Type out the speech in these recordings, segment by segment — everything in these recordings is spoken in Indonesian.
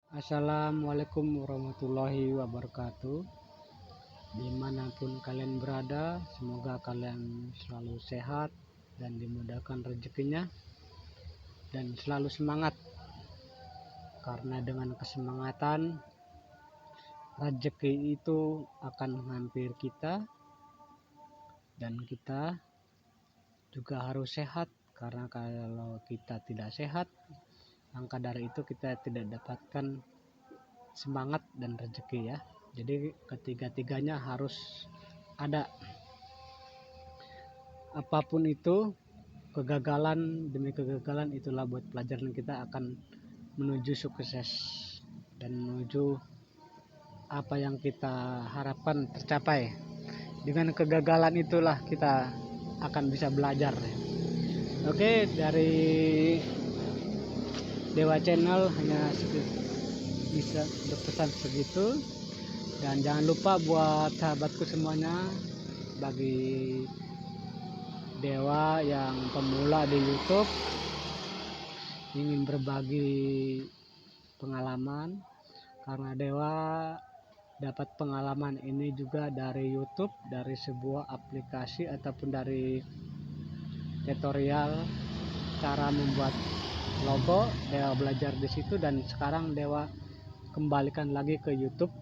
Assalamualaikum warahmatullahi wabarakatuh. Dimanapun kalian berada, semoga kalian selalu sehat dan dimudahkan rezekinya dan selalu semangat, karena dengan kesemangatan rezeki itu akan menghampiri kita, dan kita juga harus sehat, karena kalau kita tidak sehat, maka dari itu kita tidak dapatkan semangat dan rezeki ya. Jadi ketiga-tiganya harus ada. Apapun itu, kegagalan demi kegagalan itulah buat pelajaran kita akan menuju sukses dan menuju apa yang kita harapkan tercapai. Dengan kegagalan itulah kita akan bisa belajar. Oke, dari Dewa Channel hanya bisa berpesan segitu, dan jangan lupa buat sahabatku semuanya, bagi Dewa yang pemula di YouTube ingin berbagi pengalaman, karena Dewa dapat pengalaman ini juga dari YouTube, dari sebuah aplikasi ataupun dari tutorial cara membuat logo. Dewa belajar di situ, dan sekarang Dewa kembalikan lagi ke YouTube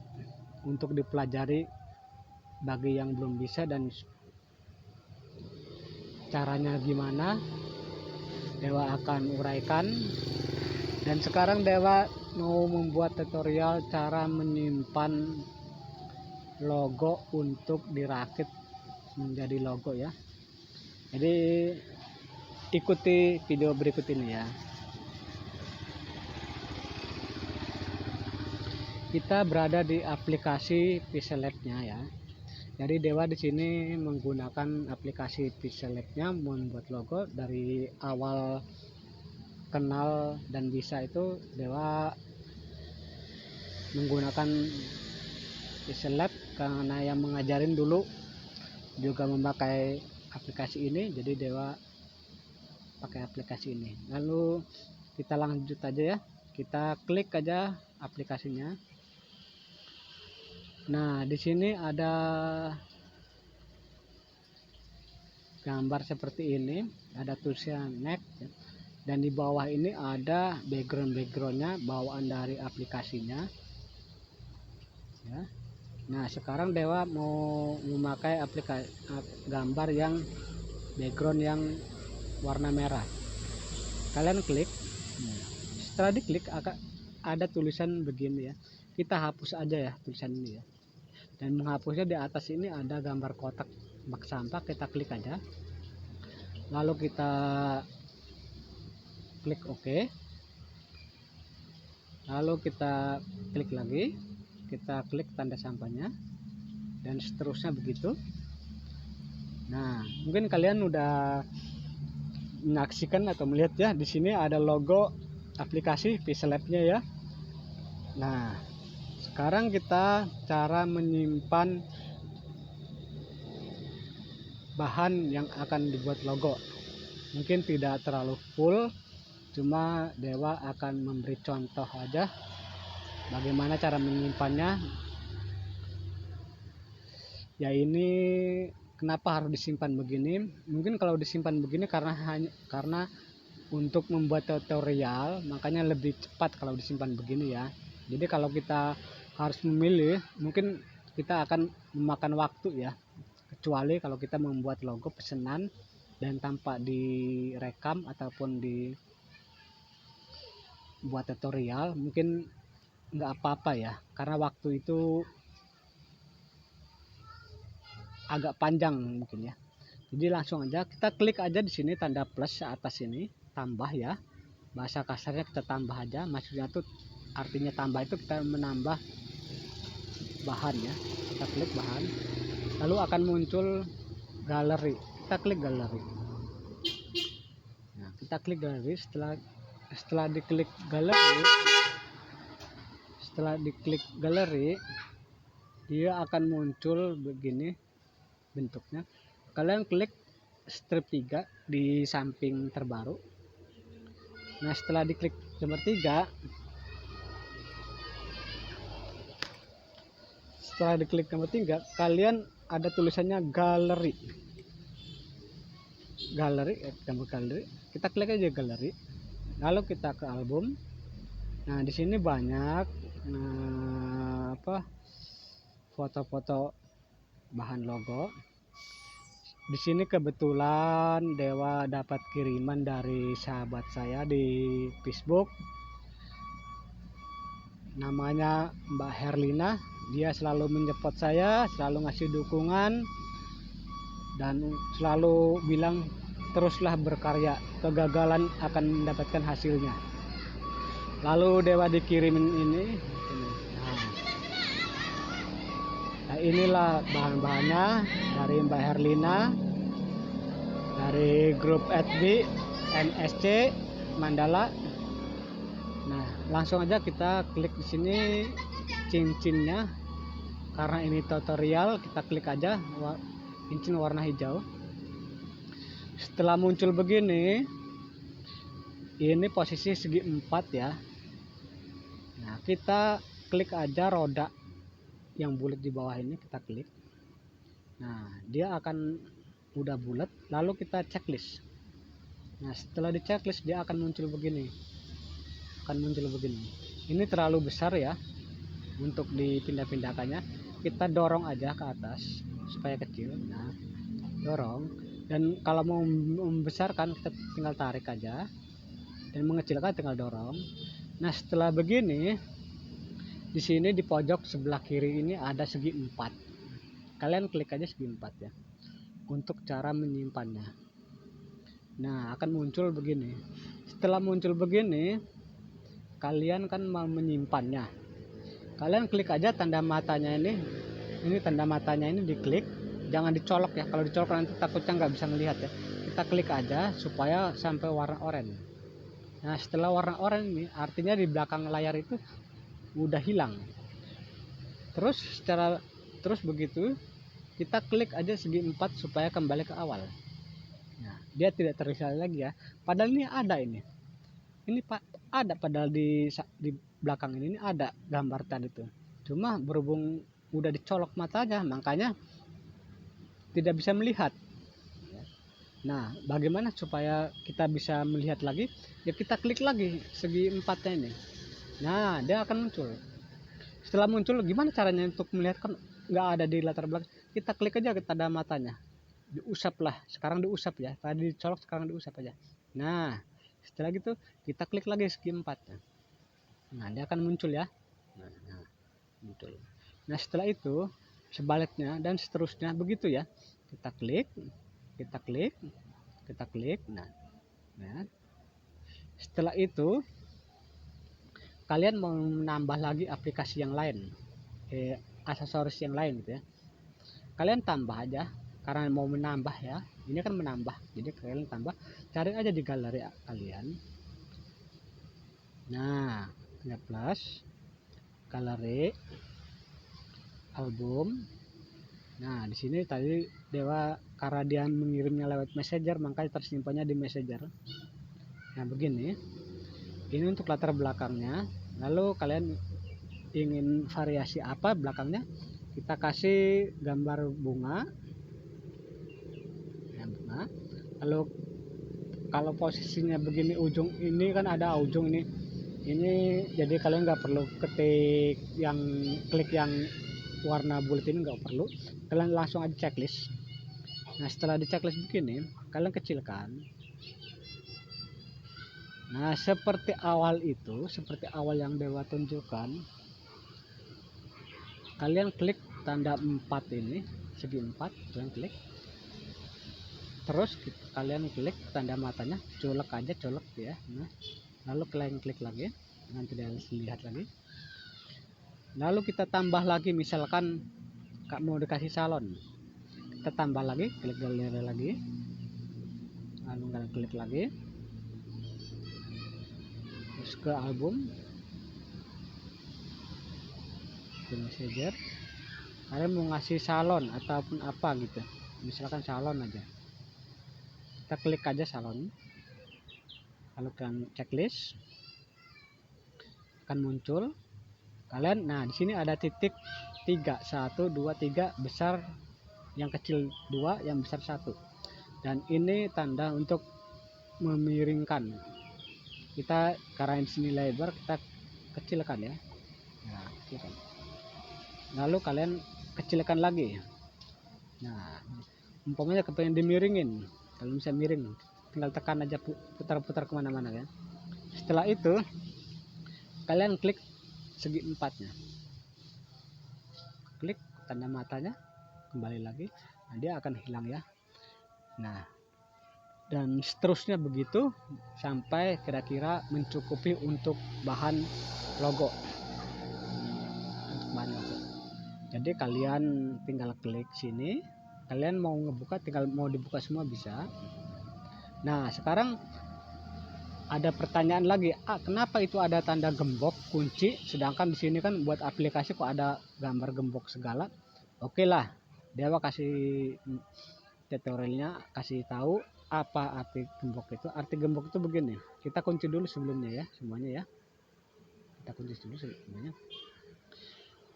untuk dipelajari bagi yang belum bisa dan caranya gimana Dewa akan uraikan. Dan sekarang Dewa mau membuat tutorial cara menyimpan logo untuk dirakit menjadi logo ya. Jadi ikuti video berikut ini ya. Kita berada di aplikasi Pixellab-nya ya. Jadi Dewa di sini menggunakan aplikasi Pixellab-nya membuat logo. Dari awal kenal dan bisa itu Dewa menggunakan Pixellab, karena yang mengajarin dulu juga memakai aplikasi ini, jadi Dewa pakai aplikasi ini. Lalu kita lanjut aja ya, kita klik aja aplikasinya. Nah, di sini ada gambar seperti ini, ada tulisan next, dan di bawah ini ada backgroundnya bawaan dari aplikasinya ya. Nah, sekarang Dewa mau memakai aplikasi gambar yang background yang warna merah. Kalian klik. Setelah diklik ada tulisan begini ya, kita hapus aja ya tulisan ini ya. Dan menghapusnya di atas ini ada gambar kotak bak sampah, kita klik aja. Lalu kita klik OK. Lalu kita klik lagi, kita klik tanda sampahnya, dan seterusnya begitu. Nah, mungkin kalian udah menyaksikan atau melihat ya, di sini ada logo aplikasi Pixellab-nya ya. Nah, sekarang kita cara menyimpan bahan yang akan dibuat logo. Mungkin tidak terlalu full, cuma Dewa akan memberi contoh aja bagaimana cara menyimpannya. Ya, ini kenapa harus disimpan begini? Mungkin kalau disimpan begini karena untuk membuat tutorial, makanya lebih cepat kalau disimpan begini ya. Jadi kalau kita harus memilih, mungkin kita akan memakan waktu ya. Kecuali kalau kita membuat logo pesanan dan tanpa direkam ataupun dibuat tutorial, mungkin nggak apa-apa ya, karena waktu itu agak panjang mungkin ya. Jadi langsung aja kita klik aja di sini tanda plus atas ini, tambah ya. Bahasa kasarnya kita tambah aja, maksudnya tuh artinya tambah itu kita menambah bahan ya. Kita klik bahan, lalu akan muncul galeri, kita klik galeri. Nah, kita klik galeri. Setelah diklik galeri, dia akan muncul begini bentuknya. Kalian klik strip 3 di samping terbaru. Nah, setelah diklik nomor 3, setelah diklik nomor 3, kalian ada tulisannya galeri. Gambar galeri. Kita klik aja galeri. Lalu kita ke album. Nah, di sini banyak foto-foto bahan logo. Di sini kebetulan Dewa dapat kiriman dari sahabat saya di Facebook. Namanya Mbak Herlina. Dia selalu menyupport saya, selalu ngasih dukungan, dan selalu bilang teruslah berkarya, kegagalan akan mendapatkan hasilnya. Lalu Dewa dikirimin ini. Nah, inilah bahan-bahannya dari Mbak Herlina, dari grup FB NSC Mandala. Nah, langsung aja kita klik di sini cincinnya. Karena ini tutorial, kita klik aja cincin warna hijau. Setelah muncul begini, ini posisi segi 4 ya. Nah, kita klik aja roda yang bulat di bawah ini, kita klik. Nah, dia akan udah bulat, lalu kita checklist. Nah, setelah di checklist dia akan muncul begini. Ini terlalu besar ya untuk dipindah-pindahkannya. Kita dorong aja ke atas supaya kecil. Nah, dorong. Dan kalau mau membesarkan kita tinggal tarik aja, dan mengecilkan tinggal dorong. Nah, setelah begini, di sini di pojok sebelah kiri ini ada segi 4. Kalian klik aja segi 4 ya, untuk cara menyimpannya. Nah, akan muncul begini. Setelah muncul begini, kalian kan mau menyimpannya. Kalian klik aja tanda matanya ini tanda matanya ini diklik, jangan dicolok ya. Kalau dicolok nanti takutnya nggak bisa melihat ya. Kita klik aja supaya sampai warna oranye. Nah, setelah warna oranye ini artinya di belakang layar itu udah hilang. Terus begitu kita klik aja segi 4 supaya kembali ke awal. Nah, dia tidak terlihat lagi ya. Padahal ini ada ini Pak, ada padahal di belakang ini ada gambar tadi tuh. Cuma berhubung udah dicolok matanya, makanya tidak bisa melihat. Nah, bagaimana supaya kita bisa melihat lagi? Ya kita klik lagi segi 4-nya ini. Nah, dia akan muncul. Setelah muncul, gimana caranya untuk melihat? Kan nggak ada di latar belakang. Kita klik aja ke tanda matanya. Diusap lah. Sekarang diusap ya. Tadi dicolok, sekarang diusap aja. Nah, setelah gitu kita klik lagi segi 4. Nah, dia akan muncul ya. Nah, muncul. Nah, setelah itu sebaliknya dan seterusnya begitu ya. Kita klik. Nah, setelah itu kalian mau menambah lagi aplikasi yang lain, aksesoris yang lain gitu ya. Kalian tambah aja karena mau menambah ya. Ini kan menambah. Jadi kalian tambah, cari aja di galeri kalian. Nah, plus galeri album. Nah, di sini tadi Dewa karena dia mengirimnya lewat messenger, makanya tersimpannya di messenger. Nah, begini. Ini untuk latar belakangnya. Lalu kalian ingin variasi apa belakangnya? Kita kasih gambar bunga. Lalu kalau posisinya begini, ujung ini kan ada ujung ini jadi kalian nggak perlu klik yang warna bulat ini, nggak perlu. Kalian langsung aja checklist. Nah, setelah di checklist begini, kalian kecilkan. Nah, seperti awal yang Dewa tunjukkan, kalian klik tanda 4 ini, segi 4, kalian klik. Terus kalian klik tanda matanya, colok ya. Nah, lalu kalian klik lagi, nanti dilihat lagi. Lalu kita tambah lagi, misalkan mau dikasih salon, kita tambah lagi, klik galeri lagi, lalu kalian klik lagi, terus ke album, ke messenger. Kalian mau ngasih salon ataupun apa gitu, misalkan salon aja, kita klik aja salon, lalu kalian checklist, akan muncul. Kalian, nah di sini ada titik 3, 1 2 3, besar yang kecil 2, yang besar 1. Dan ini tanda untuk memiringkan. Kita karena di sini lebar, kita kecilkan ya. Nah, kecilkan. Lalu kalian kecilkan lagi. Nah, umpamanya kepengen dimiringin, kalau bisa miring, tinggal tekan aja, putar-putar kemana-mana ya. Setelah itu kalian klik segi empatnya, klik tanda matanya, kembali lagi, nah dia akan hilang ya. Nah, dan seterusnya begitu sampai kira-kira mencukupi untuk bahan logo. Jadi kalian tinggal klik sini, kalian mau ngebuka, tinggal mau dibuka semua bisa. Nah, sekarang ada pertanyaan lagi, kenapa itu ada tanda gembok kunci, sedangkan di sini kan buat aplikasi kok ada gambar gembok segala. Oke lah, Dewa kasih tutorialnya, kasih tahu apa arti gembok itu. Arti gembok itu begini, kita kunci dulu sebelumnya ya, semuanya ya. Kita kunci dulu semuanya.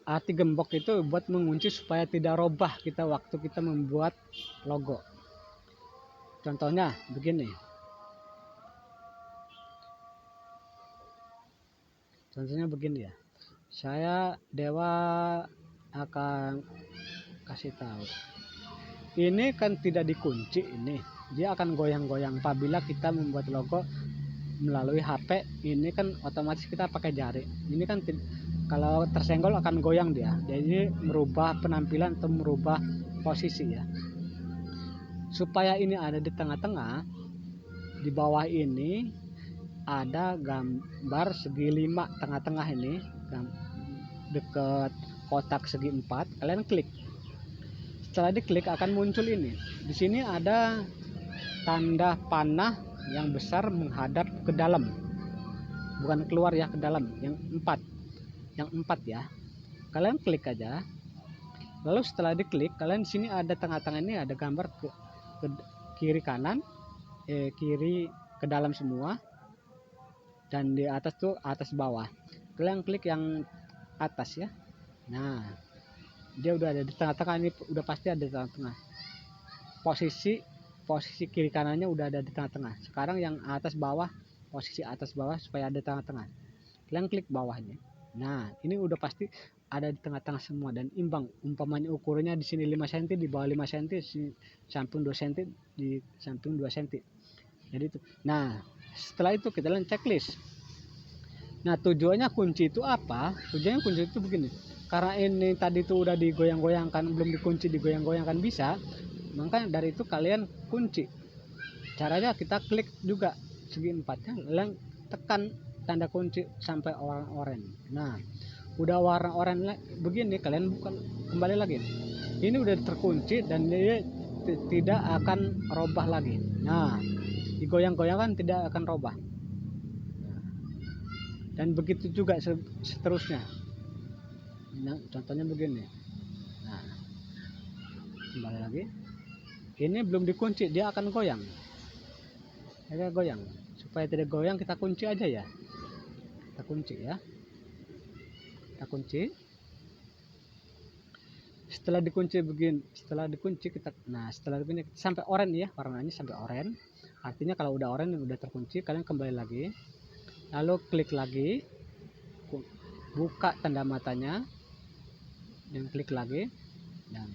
Arti gembok itu buat mengunci supaya tidak robah kita waktu kita membuat logo. Contohnya begini. Contohnya begini ya. Saya Dewa akan kasih tahu. Ini kan tidak dikunci ini. Dia akan goyang-goyang apabila kita membuat logo melalui HP. Ini kan otomatis kita pakai jari. Ini kan kalau tersenggol akan goyang dia. Jadi merubah penampilan atau merubah posisi ya. Supaya ini ada di tengah-tengah, di bawah ini ada gambar segi 5 tengah-tengah ini, dekat kotak segi 4, kalian klik. Setelah diklik akan muncul ini. Di sini ada tanda panah yang besar menghadap ke dalam, bukan keluar ya, ke dalam, yang 4 ya. Kalian klik aja. Lalu setelah diklik, kalian di sini ada tengah-tengah ini ada gambar ke kiri kanan, kiri ke dalam semua, dan di atas tuh atas bawah. Kalian klik yang atas ya. Nah, dia udah ada di tengah-tengah, ini udah pasti ada di tengah-tengah. Posisi kiri kanannya udah ada di tengah-tengah. Sekarang yang atas bawah, posisi atas bawah supaya ada di tengah-tengah. Kalian klik bawahnya. Nah, ini udah pasti ada di tengah-tengah semua dan imbang. Umpamanya ukurannya di sini 5 cm, di bawah 5 cm, di samping 2 cm, di samping 2 cm. Jadi itu. Nah, setelah itu kita lihat checklist. Nah, tujuannya kunci itu apa? Tujuannya kunci itu begini. Karena ini tadi itu udah digoyang-goyangkan, belum dikunci, digoyang-goyangkan bisa. Maka dari itu kalian kunci. Caranya kita klik juga segi 4-nya, kalian tekan tanda kunci sampai warna oranye. Nah, udah warna oranye begini, kalian buka kembali lagi. Ini udah terkunci dan dia tidak akan robah lagi. Nah, digoyang-goyangkan tidak akan robah. Dan begitu juga seterusnya. Nah, contohnya begini. Nah, kembali lagi. Ini belum dikunci, dia akan goyang. Dia goyang. Supaya tidak goyang, kita kunci aja ya. Kita kunci ya. Kita kunci. Setelah dikunci begini, setelah dikunci sampai oranye ya, warnanya sampai oranye. Artinya kalau udah oranye udah terkunci, kalian kembali lagi. Lalu klik lagi, buka tanda matanya, dan klik lagi. Dan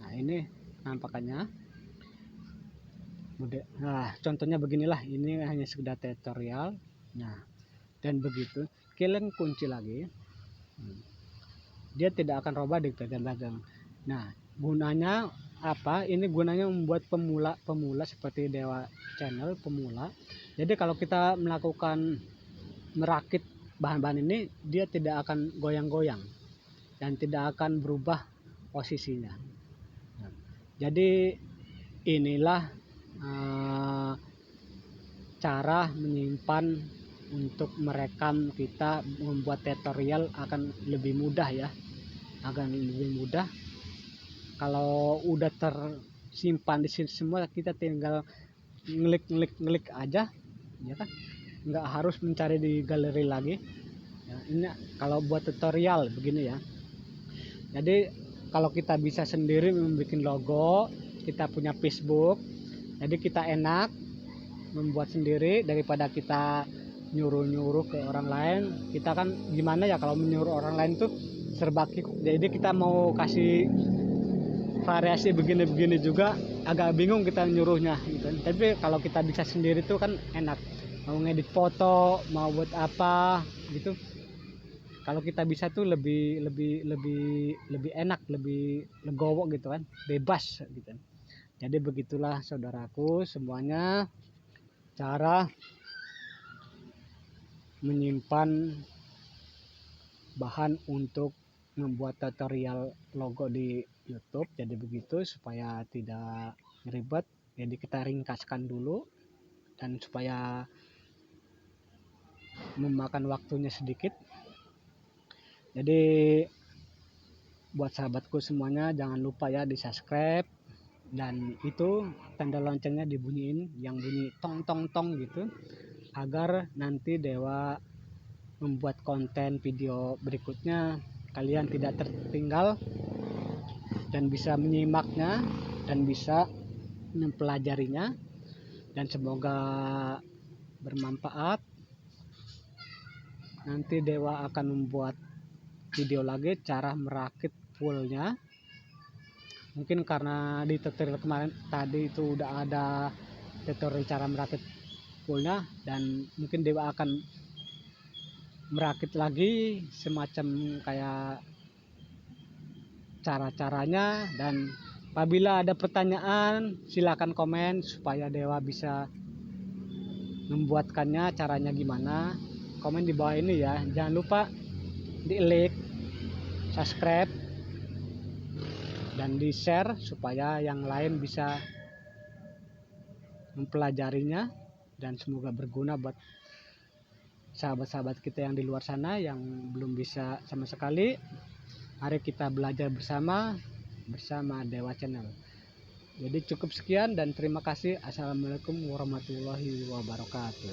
nah, ini nampakannya. Nah, contohnya beginilah, ini hanya sekedar tutorial. Nah, dan begitu kalian kunci lagi, dia tidak akan robah di pegang-pegang. Nah, gunanya apa? Ini gunanya membuat pemula seperti Dewa Channel pemula. Jadi kalau kita melakukan merakit bahan-bahan ini, dia tidak akan goyang-goyang dan tidak akan berubah posisinya. Nah, jadi inilah cara menyimpan untuk merekam. Kita membuat tutorial akan lebih mudah ya, akan lebih mudah. Kalau udah tersimpan di sini semua, kita tinggal nglik aja ya kan, nggak harus mencari di galeri lagi. Ya, ini kalau buat tutorial begini ya. Jadi kalau kita bisa sendiri membuat logo, kita punya Facebook, jadi kita enak membuat sendiri daripada kita nyuruh-nyuruh ke orang lain. Kita kan gimana ya kalau menyuruh orang lain tuh serba kikuk. Jadi kita mau kasih variasi begini-begini juga agak bingung kita nyuruhnya gitu. Tapi kalau kita bisa sendiri tuh kan enak. Mau ngedit foto, mau buat apa gitu. Kalau kita bisa tuh lebih enak, lebih legowo gitu kan, bebas gitu. Jadi begitulah saudaraku semuanya cara menyimpan bahan untuk membuat tutorial logo di YouTube. Jadi begitu supaya tidak ribet. Jadi kita ringkaskan dulu dan supaya memakan waktunya sedikit. Jadi buat sahabatku semuanya jangan lupa ya di subscribe, dan itu tanda loncengnya dibunyiin yang bunyi tong tong tong gitu, agar nanti Dewa membuat konten video berikutnya kalian tidak tertinggal dan bisa menyimaknya dan bisa mempelajarinya, dan semoga bermanfaat. Nanti Dewa akan membuat video lagi cara merakit fullnya. Mungkin karena di tutorial kemarin tadi itu udah ada tutorial cara merakit fullnya, dan mungkin Dewa akan merakit lagi semacam kayak cara-caranya. Dan apabila ada pertanyaan silakan komen supaya Dewa bisa membuatkannya caranya gimana. Komen di bawah ini ya, jangan lupa di like, subscribe, dan di share supaya yang lain bisa mempelajarinya, dan semoga berguna buat sahabat-sahabat kita yang di luar sana yang belum bisa sama sekali. Mari kita belajar bersama Dewa Channel. Jadi cukup sekian dan terima kasih. Assalamualaikum warahmatullahi wabarakatuh.